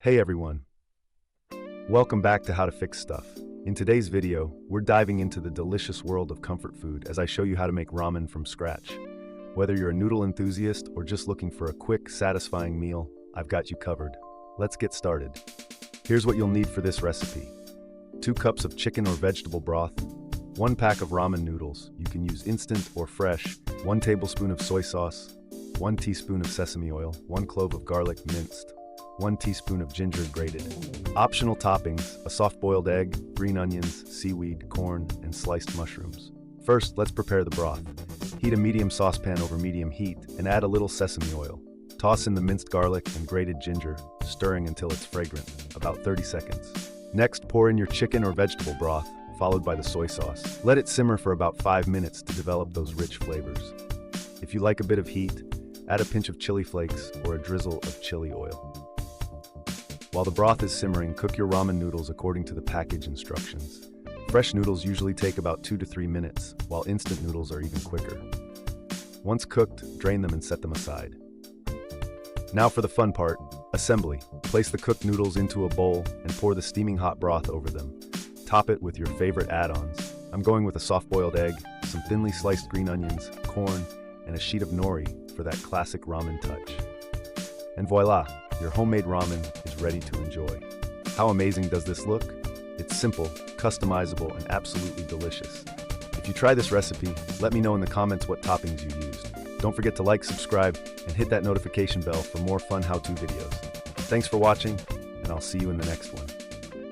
Hey everyone, welcome back to How to Fix Stuff. In today's video, we're diving into the delicious world of comfort food as I show you how to make ramen from scratch. Whether you're a noodle enthusiast or just looking for a quick, satisfying meal, I've got you covered. Let's get started. Here's what you'll need for this recipe. 2 cups of chicken or vegetable broth, 1 pack of ramen noodles, you can use instant or fresh, 1 tablespoon of soy sauce, 1 teaspoon of sesame oil, 1 clove of garlic minced, 1 teaspoon of ginger grated. Optional toppings, a soft-boiled egg, green onions, seaweed, corn, and sliced mushrooms. First, let's prepare the broth. Heat a medium saucepan over medium heat and add a little sesame oil. Toss in the minced garlic and grated ginger, stirring until it's fragrant, about 30 seconds. Next, pour in your chicken or vegetable broth, followed by the soy sauce. Let it simmer for about 5 minutes to develop those rich flavors. If you like a bit of heat, add a pinch of chili flakes or a drizzle of chili oil. While the broth is simmering, cook your ramen noodles according to the package instructions. Fresh noodles usually take about 2 to 3 minutes, while instant noodles are even quicker. Once cooked, drain them and set them aside. Now for the fun part, assembly. Place the cooked noodles into a bowl and pour the steaming hot broth over them. Top it with your favorite add-ons. I'm going with a soft-boiled egg, some thinly sliced green onions, corn, and a sheet of nori for that classic ramen touch. And voila! Your homemade ramen is ready to enjoy. How amazing does this look? It's simple, customizable, and absolutely delicious. If you try this recipe, let me know in the comments what toppings you used. Don't forget to like, subscribe, and hit that notification bell for more fun how-to videos. Thanks for watching, and I'll see you in the next one.